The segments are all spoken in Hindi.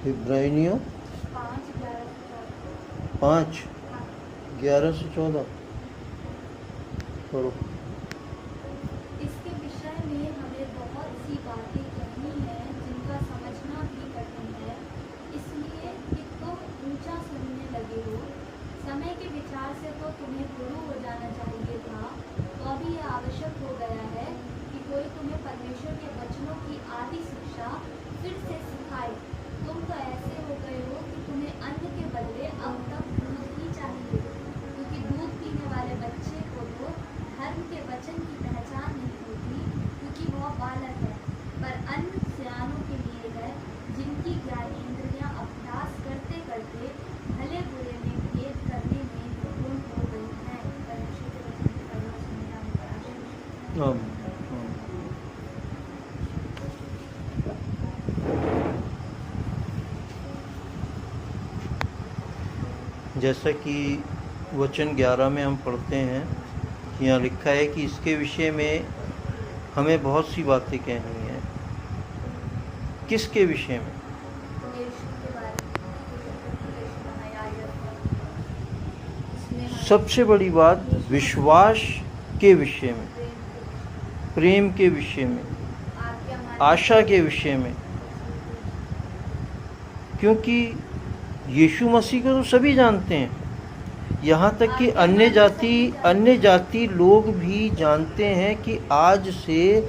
इब्रानियों 5:11-14 पढ़ो। इसके विषय में हमें बहुत सी बातें कहनी है जिनका समझना भी कठिन है, इसलिए कि तुम ऊंचा सुनने लगे हो। समय के विचार से तो तुम्हें गुरु हो जाना चाहिए था, तो अभी यह आवश्यक हो गया है कि कोई तुम्हें परमेश्वर के वचनों की आदि शिक्षा फिर से सिखाए। तुम तो ऐसे हो गए हो कि तुम्हें अन्न के बदले अब तक दूध ही चाहिए, क्योंकि दूध पीने वाले बच्चे को तो धर्म के वचन की पहचान नहीं होती, क्योंकि वह बालक है। पर अन्न सियानों के लिए है, जिनकी ज्ञानेंद्रियां अभ्यास करते करते भले बुरे में भेद करने में निपुण हो गई हैं। परमेश्वर के वचन की पढ़ना सुनना में बड़ा आशीष। जैसा कि वचन 11 में हम पढ़ते हैं, यहाँ लिखा है कि इसके विषय में हमें बहुत सी बातें कहनी हैं। किसके विषय में? सबसे बड़ी बात विश्वास के विषय में, प्रेम के विषय में, आशा के विषय में। क्योंकि यीशु मसीह को तो सभी जानते हैं, यहाँ तक कि अन्य जाति लोग भी जानते हैं कि आज से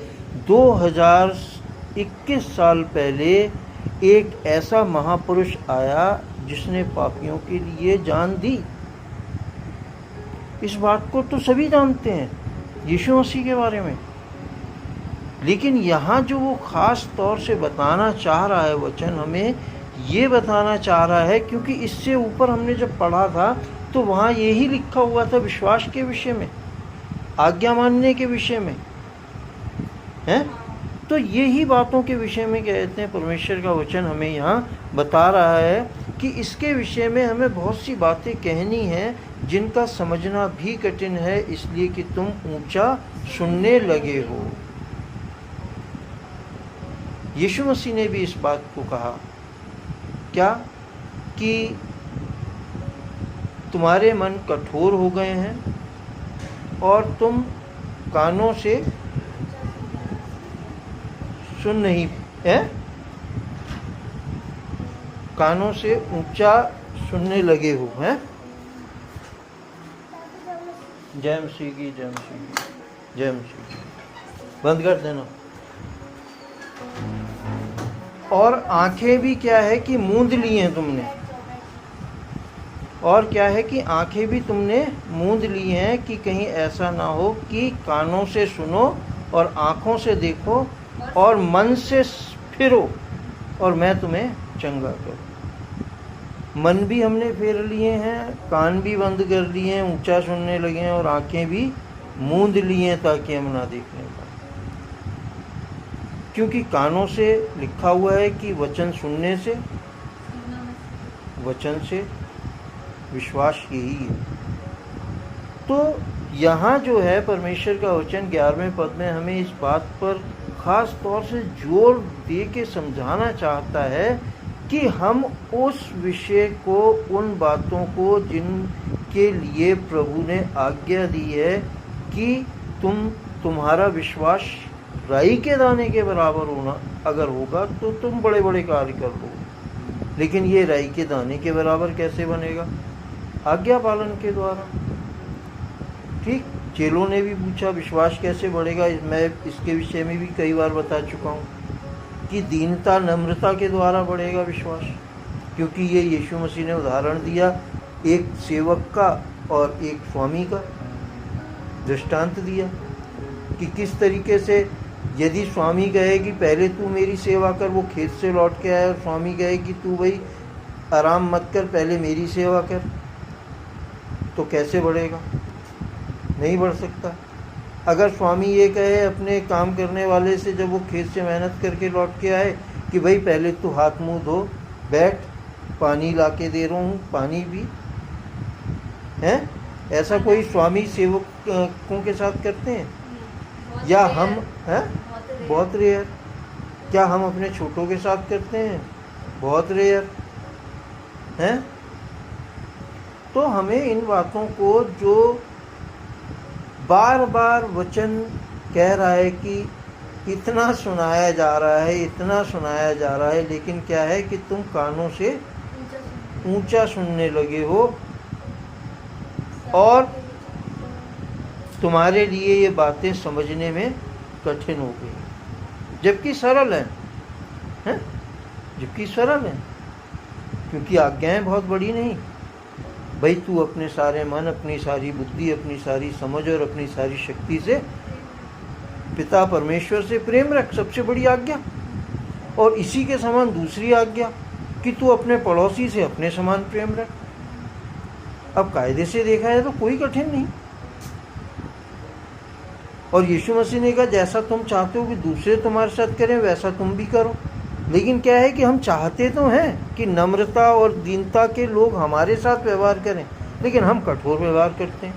2021 साल पहले एक ऐसा महापुरुष आया जिसने पापियों के लिए जान दी। इस बात को तो सभी जानते हैं यीशु मसीह के बारे में। लेकिन यहाँ जो वो खास तौर से बताना चाह रहा है वचन, हमें ये बताना चाह रहा है, क्योंकि इससे ऊपर हमने जब पढ़ा था तो वहाँ यही लिखा हुआ था विश्वास के विषय में, आज्ञा मानने के विषय में, हैं? तो यही बातों के विषय में कहते हैं परमेश्वर का वचन हमें यहाँ बता रहा है कि इसके विषय में हमें बहुत सी बातें कहनी हैं जिनका समझना भी कठिन है, इसलिए कि तुम ऊंचा सुनने लगे हो। यीशु मसीह ने भी इस बात को कहा, क्या कि तुम्हारे मन कठोर हो गए हैं और तुम कानों से सुन नहीं है, कानों से ऊंचा सुनने लगे हो, हैं? जय मसीह की, जय मसीह की, जय मसीह की। बंद कर देना। और आंखें भी क्या है कि मूंद ली हैं तुमने, और क्या है कि आंखें भी तुमने मूंद ली हैं कि कहीं ऐसा ना हो कि कानों से सुनो और आंखों से देखो और मन से फिरो और मैं तुम्हें चंगा करूं। मन भी हमने फेर लिए हैं, कान भी बंद कर लिए हैं, ऊंचा सुनने लगे हैं, और आंखें भी मूंद ली हैं ताकि हम ना देखने पाए। क्योंकि कानों से लिखा हुआ है कि वचन सुनने से, वचन से विश्वास यही है। तो यहाँ जो है परमेश्वर का वचन 11वें पद में हमें इस बात पर खास तौर से जोर दे के समझाना चाहता है कि हम उस विषय को, उन बातों को जिनके लिए प्रभु ने आज्ञा दी है कि तुम्हारा विश्वास राई के दाने के बराबर होना अगर होगा तो तुम बड़े बड़े कार्य कर लो। लेकिन ये राई के दाने के बराबर कैसे बनेगा? आज्ञा पालन के द्वारा। ठीक, चेलों ने भी पूछा विश्वास कैसे बढ़ेगा। मैं इसके विषय में भी कई बार बता चुका हूँ कि दीनता, नम्रता के द्वारा बढ़ेगा विश्वास। क्योंकि ये यीशु मसीह ने उदाहरण दिया एक सेवक का और एक स्वामी का, दृष्टांत दिया कि किस तरीके से यदि स्वामी कहे कि पहले तू मेरी सेवा कर, वो खेत से लौट के आया, और स्वामी कहे कि तू भाई आराम मत कर, पहले मेरी सेवा कर, तो कैसे बढ़ेगा? नहीं बढ़ सकता। अगर स्वामी ये कहे अपने काम करने वाले से जब वो खेत से मेहनत करके लौट के आए कि भाई पहले तू हाथ मुंह धो, बैठ, पानी ला के दे रहा हूँ, पानी भी है, ऐसा कोई स्वामी सेवकों के साथ करते हैं? या हम हैं? बहुत रेयर। क्या हम अपने छोटों के साथ करते हैं? बहुत रेयर है। तो हमें इन बातों को, जो बार बार वचन कह रहा है कि इतना सुनाया जा रहा है, इतना सुनाया जा रहा है, लेकिन क्या है कि तुम कानों से ऊंचा सुनने लगे हो और तुम्हारे लिए ये बातें समझने में कठिन हो गई, जबकि सरल हैं, जबकि सरल हैं, क्योंकि आज्ञाएं बहुत बड़ी नहीं। भाई तू अपने सारे मन, अपनी सारी बुद्धि, अपनी सारी समझ और अपनी सारी शक्ति से पिता परमेश्वर से प्रेम रख, सबसे बड़ी आज्ञा। और इसी के समान दूसरी आज्ञा कि तू अपने पड़ोसी से अपने समान प्रेम रख। अब कायदे से देखा है तो कोई कठिन नहीं। और यीशु मसीह ने कहा जैसा तुम चाहते हो कि दूसरे तुम्हारे साथ करें वैसा तुम भी करो। लेकिन क्या है कि हम चाहते तो हैं कि नम्रता और दीनता के लोग हमारे साथ व्यवहार करें, लेकिन हम कठोर व्यवहार करते हैं,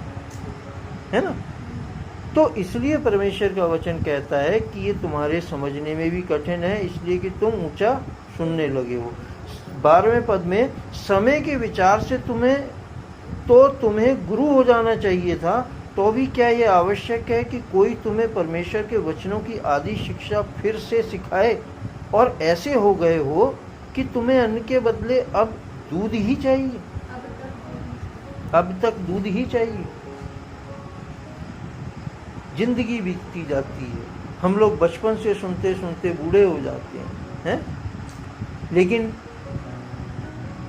है ना। तो इसलिए परमेश्वर का वचन कहता है कि ये तुम्हारे समझने में भी कठिन है, इसलिए कि तुम ऊंचा सुनने लगे हो। 12वें पद में, समय के विचार से तुम्हें गुरु हो जाना चाहिए था, तो भी क्या ये आवश्यक है कि कोई तुम्हें परमेश्वर के वचनों की आदि शिक्षा फिर से सिखाए, और ऐसे हो गए हो कि तुम्हें अन्न के बदले अब दूध ही चाहिए, अब तक दूध ही चाहिए। जिंदगी बीतती जाती है, हम लोग बचपन से सुनते सुनते बूढ़े हो जाते हैं, लेकिन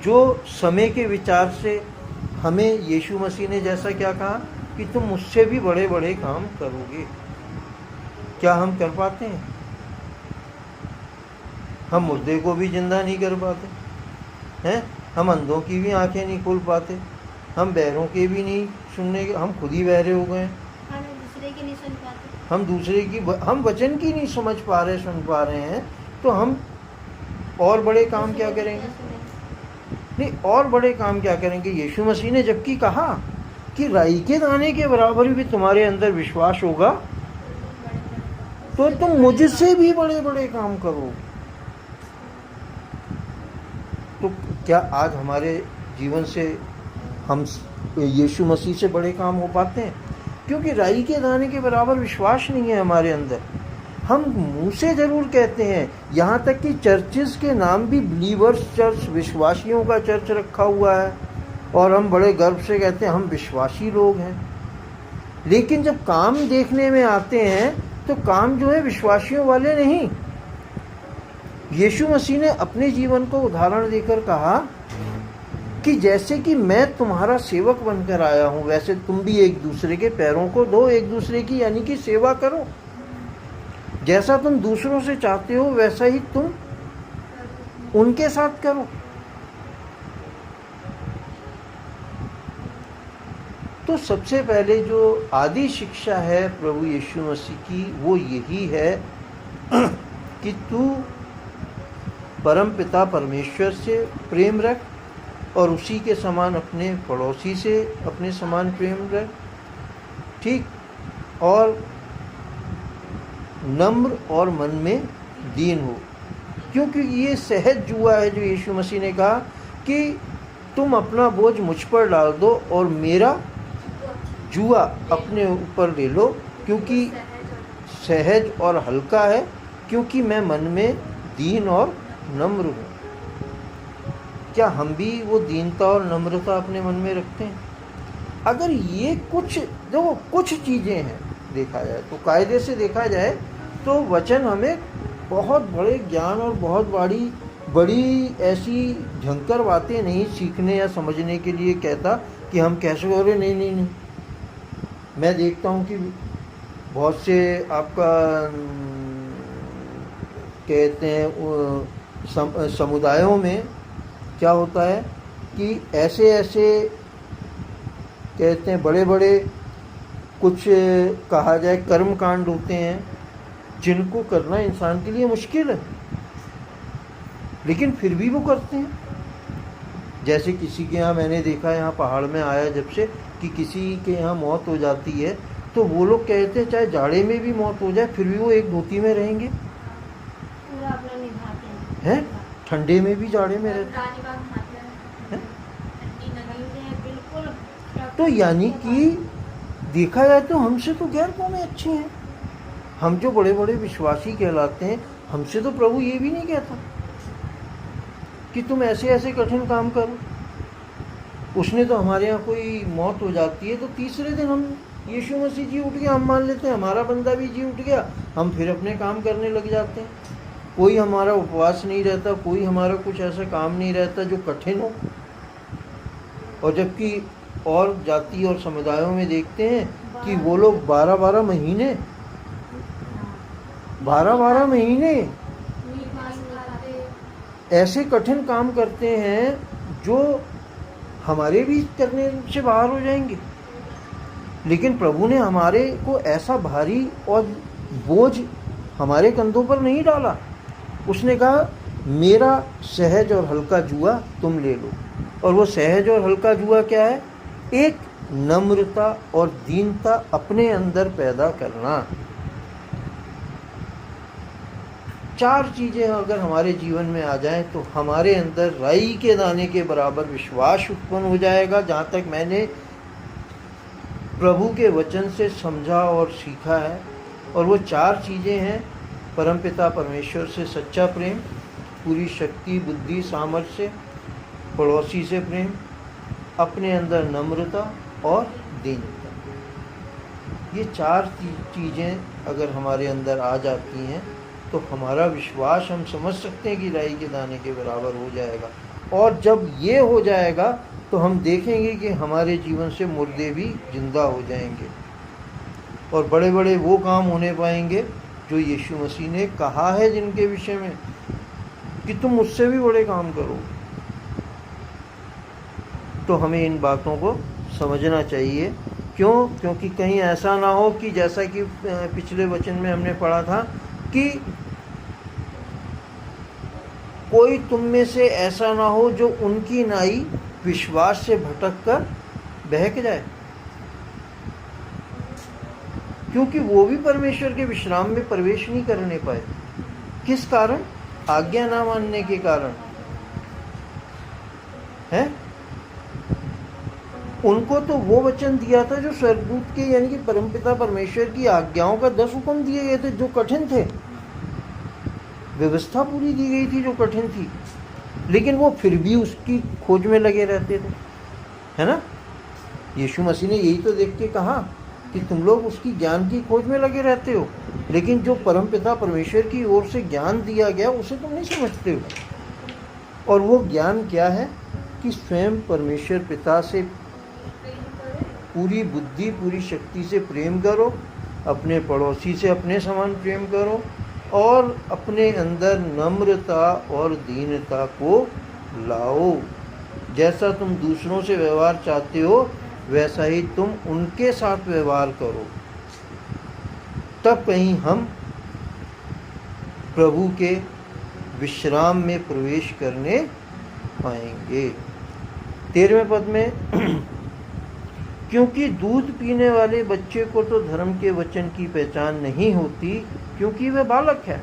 जो समय के विचार से हमें यीशु मसीह ने जैसा क्या कहा कि तुम मुझसे भी बड़े बड़े काम करोगे, क्या हम कर पाते हैं? हम मुर्दे को भी जिंदा नहीं कर पाते हैं, हम अंधों की भी आंखें नहीं खोल पाते, हम बहरों के भी नहीं सुनने के, हम खुद ही बहरे हो गए, हम दूसरे की, हम वचन की नहीं समझ पा रहे, सुन पा रहे हैं, तो हम और बड़े काम क्या करेंगे? नहीं, और बड़े काम क्या करेंगे? यीशु मसीह ने जबकि कहा कि राई के दाने के बराबर भी तुम्हारे अंदर विश्वास होगा तो तुम मुझसे भी बड़े बड़े काम करो। तो क्या आज हमारे जीवन से हम यीशु मसीह से बड़े काम हो पाते हैं? क्योंकि राई के दाने के बराबर विश्वास नहीं है हमारे अंदर। हम मुंह से जरूर कहते हैं, यहाँ तक कि चर्चिस के नाम भी बिलीवर्स चर्च, विश्वासियों का चर्च रखा हुआ है, और हम बड़े गर्व से कहते हैं हम विश्वासी लोग हैं। लेकिन जब काम देखने में आते हैं तो काम जो है विश्वासियों वाले नहीं। यीशु मसीह ने अपने जीवन को उदाहरण देकर कहा कि जैसे कि मैं तुम्हारा सेवक बनकर आया हूं, वैसे तुम भी एक दूसरे के पैरों को धो, एक दूसरे की यानी कि सेवा करो। जैसा तुम दूसरों से चाहते हो वैसा ही तुम उनके साथ करो। तो सबसे पहले जो आदि शिक्षा है प्रभु यीशु मसीह की, वो यही है कि तू परम पिता परमेश्वर से प्रेम रख और उसी के समान अपने पड़ोसी से अपने समान प्रेम रख, ठीक, और नम्र और मन में दीन हो। क्योंकि ये सहज जुआ है जो यीशु मसीह ने कहा कि तुम अपना बोझ मुझ पर डाल दो और मेरा जुआ अपने ऊपर ले लो, क्योंकि सहज और हल्का है, क्योंकि मैं मन में दीन और नम्र हूँ। क्या हम भी वो दीनता और नम्रता अपने मन में रखते हैं? अगर ये कुछ चीज़ें हैं देखा जाए तो, कायदे से देखा जाए तो वचन हमें बहुत बड़े ज्ञान और बहुत बड़ी ऐसी झंकर बातें नहीं सीखने या समझने के लिए कहता कि हम कैसे हो रहे। नहीं, मैं देखता हूँ कि बहुत से आपका कहते हैं समुदायों में क्या होता है कि ऐसे कहते हैं बड़े कुछ कहा जाए कर्म कांड होते हैं जिनको करना इंसान के लिए मुश्किल है, लेकिन फिर भी वो करते हैं। जैसे किसी के यहाँ मैंने देखा, यहाँ पहाड़ में आया जब से, कि किसी के यहाँ मौत हो जाती है तो वो लोग कहते हैं चाहे जाड़े में भी मौत हो जाए फिर भी वो एक धोती में रहेंगे, पूरा अपना निभाते हैं। ठंडे में भी जाड़े में रहते हैं। रानीबाग नहाते हैं, ठंडी नदी है बिल्कुल। तो यानी कि देखा जाए तो हमसे तो गैर कौमें अच्छी हैं। हम जो बड़े बड़े विश्वासी कहलाते हैं, हमसे तो प्रभु ये भी नहीं कहता कि तुम ऐसे ऐसे कठिन काम करो। उसने तो हमारे यहाँ कोई मौत हो जाती है तो तीसरे दिन हम यीशु मसीह जी उठ गया, हम मान लेते हैं हमारा बंदा भी जी उठ गया, हम फिर अपने काम करने लग जाते हैं। कोई हमारा उपवास नहीं रहता, कोई हमारा कुछ ऐसा काम नहीं रहता जो कठिन हो। और जबकि और जाति और समुदायों में देखते हैं कि वो लोग 12-12 महीने मीट मांस खाते। ऐसे कठिन काम करते हैं जो हमारे भी करने से बाहर हो जाएंगे। लेकिन प्रभु ने हमारे को ऐसा भारी और बोझ हमारे कंधों पर नहीं डाला। उसने कहा मेरा सहज और हल्का जुआ तुम ले लो। और वो सहज और हल्का जुआ क्या है? एक नम्रता और दीनता अपने अंदर पैदा करना। 4 चीज़ें अगर हमारे जीवन में आ जाएं तो हमारे अंदर राई के दाने के बराबर विश्वास उत्पन्न हो जाएगा। जहाँ तक मैंने प्रभु के वचन से समझा और सीखा है, और वो 4 चीज़ें हैं: परमपिता परमेश्वर से सच्चा प्रेम, पूरी शक्ति बुद्धि सामर्थ्य, पड़ोसी से प्रेम, अपने अंदर नम्रता और दीनता। ये 4 चीज़ें अगर हमारे अंदर आ जाती हैं तो हमारा विश्वास हम समझ सकते हैं कि राई के दाने के बराबर हो जाएगा। और जब ये हो जाएगा तो हम देखेंगे कि हमारे जीवन से मुर्दे भी जिंदा हो जाएंगे और बड़े बड़े वो काम होने पाएंगे जो यीशु मसीह ने कहा है, जिनके विषय में कि तुम मुझसे भी बड़े काम करो। तो हमें इन बातों को समझना चाहिए। क्यों? क्योंकि कहीं ऐसा ना हो कि जैसा कि पिछले वचन में हमने पढ़ा था कि कोई तुम में से ऐसा ना हो जो उनकी नाई विश्वास से भटक कर बहक जाए। क्योंकि वो भी परमेश्वर के विश्राम में प्रवेश नहीं करने पाए। किस कारण? आज्ञा ना मानने के कारण है। उनको तो वो वचन दिया था जो स्वर्गदूत के यानी कि परमपिता परमेश्वर की आज्ञाओं का 10 हुक्म दिए गए थे जो कठिन थे। व्यवस्था पूरी दी गई थी जो कठिन थी, लेकिन वो फिर भी उसकी खोज में लगे रहते थे, है ना। यीशु मसीह ने यही तो देख के कहा कि तुम लोग उसकी ज्ञान की खोज में लगे रहते हो, लेकिन जो परमपिता परमेश्वर की ओर से ज्ञान दिया गया उसे तुम नहीं समझते हो। और वो ज्ञान क्या है कि स्वयं परमेश्वर पिता से पूरी बुद्धि पूरी शक्ति से प्रेम करो, अपने पड़ोसी से अपने समान प्रेम करो और अपने अंदर नम्रता और दीनता को लाओ। जैसा तुम दूसरों से व्यवहार चाहते हो वैसा ही तुम उनके साथ व्यवहार करो। तब कहीं हम प्रभु के विश्राम में प्रवेश करने पाएंगे। 13वें पद में क्योंकि दूध पीने वाले बच्चे को तो धर्म के वचन की पहचान नहीं होती क्योंकि वह बालक है,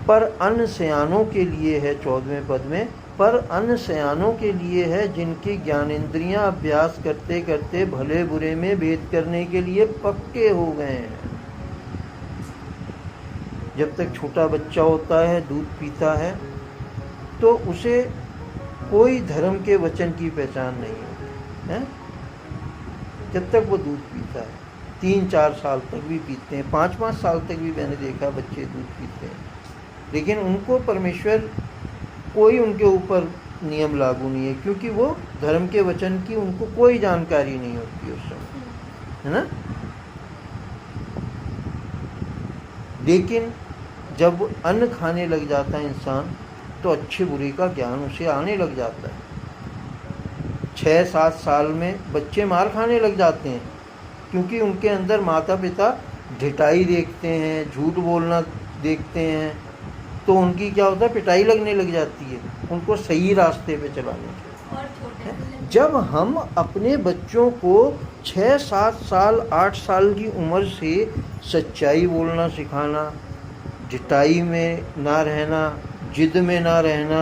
पर अन्य सयानों के लिए है। 14वें पद में पर अन्य सयानों के लिए है जिनकी ज्ञानेंद्रियां अभ्यास करते करते भले बुरे में भेद करने के लिए पक्के हो गए हैं। जब तक छोटा बच्चा होता है दूध पीता है तो उसे कोई धर्म के वचन की पहचान नहीं होती है। जब तक वो दूध पीता है 3-4 साल तक भी पीते हैं, 5-5 साल तक भी मैंने देखा बच्चे दूध पीते हैं, लेकिन उनको परमेश्वर कोई उनके ऊपर नियम लागू नहीं है क्योंकि वो धर्म के वचन की उनको कोई जानकारी नहीं होती उस समय, है ना। लेकिन जब अन्न खाने लग जाता है इंसान तो अच्छे बुरे का ज्ञान उसे आने लग जाता है। 6-7 साल में बच्चे मार खाने लग जाते हैं क्योंकि उनके अंदर माता पिता ढिठाई देखते हैं, झूठ बोलना देखते हैं, तो उनकी क्या होता है पिटाई लगने लग जाती है उनको सही रास्ते पे चलाने के। जब हम अपने बच्चों को 6-7 साल 8 साल की उम्र से सच्चाई बोलना सिखाना, जिताई में ना रहना, जिद में ना रहना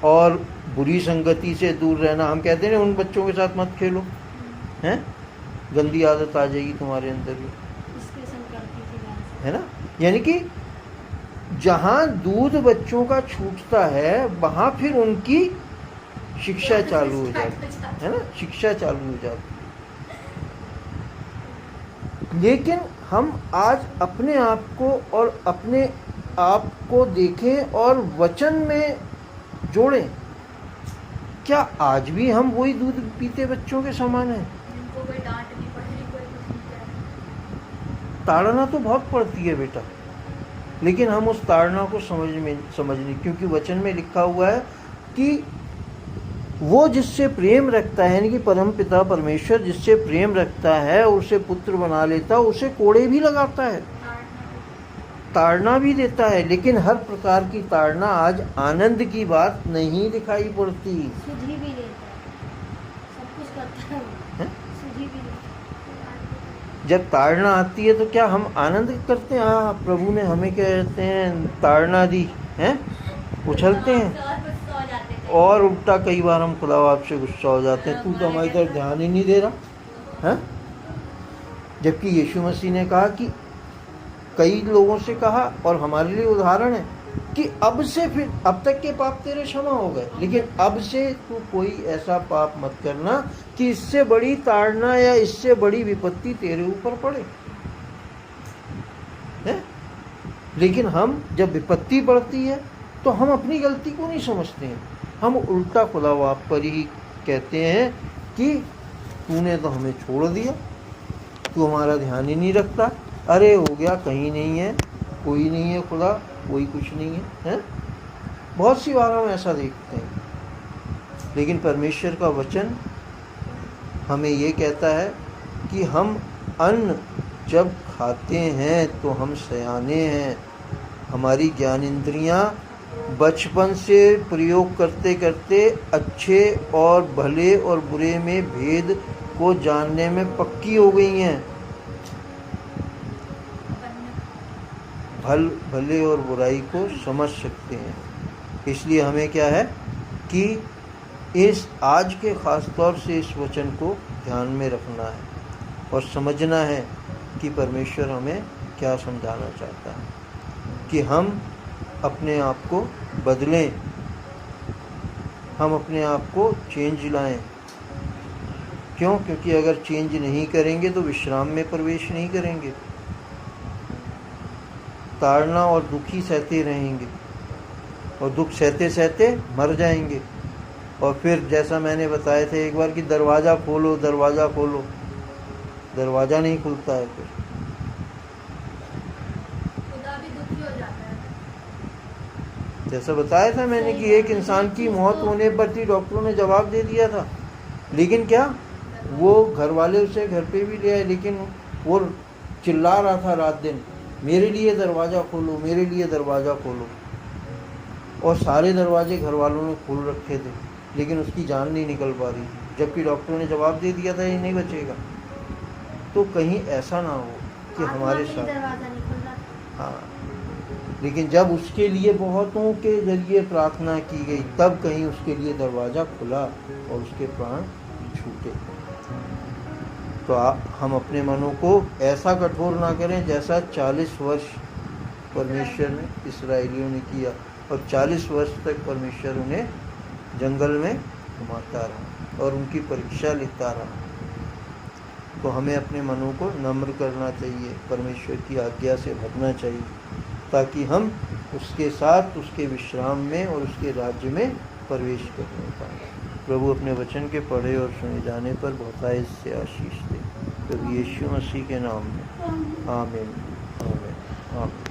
और बुरी संगति से दूर रहना। हम कहते हैं ना उन बच्चों के साथ मत खेलो, हैं, गंदी आदत आ जाएगी तुम्हारे अंदर भी, इसके संकल्प की बात है ना। यानी कि जहाँ दूध बच्चों का छूटता है वहाँ फिर उनकी शिक्षा चालू हो जाती है ना, शिक्षा चालू हो जाती। लेकिन हम आज अपने आप को और अपने आप को देखें और वचन में जोड़ें। क्या आज भी हम वही दूध पीते बच्चों के समान हैं? जिनको कोई डांट नहीं पड़ रही, कोई कुछ नहीं कह रहा। ताड़ना तो बहुत पड़ती है बेटा, लेकिन हम उस ताड़ना को समझ नहीं, क्योंकि वचन में लिखा हुआ है कि वो जिससे प्रेम रखता है, यानी कि परम पिता परमेश्वर जिससे प्रेम रखता है उसे पुत्र बना लेता है, उसे कोड़े भी लगाता है, ताड़ना भी देता है। लेकिन हर प्रकार की ताड़ना आज आनंद की बात नहीं दिखाई पड़ती। सुधी भी देता है, सब कुछ करता है, है? सुधी भी देता है। जब ताड़ना आती है तो क्या हम आनंद करते हैं? हाँ, प्रभु ने हमें क्या कहते हैं, ताड़ना दी है, उछलते हैं। और उल्टा कई बार हम खुदा बाप से गुस्सा हो जाते हैं, तू तो हमारी तरफ ध्यान ही नहीं दे रहा है। जबकि यीशु मसीह ने कहा कि कई लोगों से कहा, और हमारे लिए उदाहरण है कि अब से फिर, अब तक के पाप तेरे क्षमा हो गए, लेकिन अब से तू कोई ऐसा पाप मत करना कि इससे बड़ी ताड़ना या इससे बड़ी विपत्ति तेरे ऊपर पड़े, है? लेकिन हम जब विपत्ति पड़ती है तो हम अपनी गलती को नहीं समझते हैं, हम उल्टा खुदा बाप पर ही कहते हैं कि तूने तो हमें छोड़ दिया, तू हमारा ध्यान ही नहीं रखता, अरे हो गया, कहीं नहीं है, कोई नहीं है खुदा, कोई कुछ नहीं है, हैं? बहुत सी बार हम ऐसा देखते हैं। लेकिन परमेश्वर का वचन हमें ये कहता है कि हम अन्न जब खाते हैं तो हम सयाने हैं, हमारी ज्ञानेंद्रियां बचपन से प्रयोग करते करते अच्छे और भले और बुरे में भेद को जानने में पक्की हो गई हैं। भले और बुराई को समझ सकते हैं। इसलिए हमें क्या है कि इस आज के ख़ास तौर से इस वचन को ध्यान में रखना है और समझना है कि परमेश्वर हमें क्या समझाना चाहता है, कि हम अपने आप को बदलें, हम अपने आप को चेंज लाएं। क्यों? क्योंकि अगर चेंज नहीं करेंगे तो विश्राम में प्रवेश नहीं करेंगे, ताड़ना और दुखी सहते रहेंगे और दुख सहते सहते मर जाएंगे। और फिर जैसा मैंने बताया था एक बार कि दरवाज़ा खोलो, दरवाज़ा खोलो, दरवाज़ा नहीं खुलता है, फिर खुदा भी दुखी हो जाता है। जैसा बताया था मैंने कि एक इंसान की मौत होने पर थी, डॉक्टरों ने जवाब दे दिया था, लेकिन क्या वो घर वाले उसे घर पे भी ले आए, लेकिन वो चिल्ला रहा था रात दिन, मेरे लिए दरवाज़ा खोलो, मेरे लिए दरवाज़ा खोलो। और सारे दरवाजे घर वालों ने खोल रखे थे, लेकिन उसकी जान नहीं निकल पा रही, जबकि डॉक्टरों ने जवाब दे दिया था ये नहीं बचेगा। तो कहीं ऐसा ना हो कि हमारे साथ, दरवाजा नहीं खुल रहा। हाँ, लेकिन जब उसके लिए बहुतों के जरिए प्रार्थना की गई तब कहीं उसके लिए दरवाज़ा खुला और उसके प्राण छूटे। तो हम अपने मनों को ऐसा कठोर ना करें जैसा 40 वर्ष परमेश्वर ने इस्राएलियों ने किया, और 40 वर्ष तक परमेश्वर उन्हें जंगल में घुमाता रहा और उनकी परीक्षा लेता रहा। तो हमें अपने मनों को नम्र करना चाहिए, परमेश्वर की आज्ञा से भरना चाहिए, ताकि हम उसके साथ उसके विश्राम में और उसके राज्य में प्रवेश कर पाएँ। प्रभु अपने वचन के पढ़े और सुने जाने पर बहुतायत से आशीष दे। प्रभु यीशु मसीह के नाम में आमीन, आमीन, आमीन।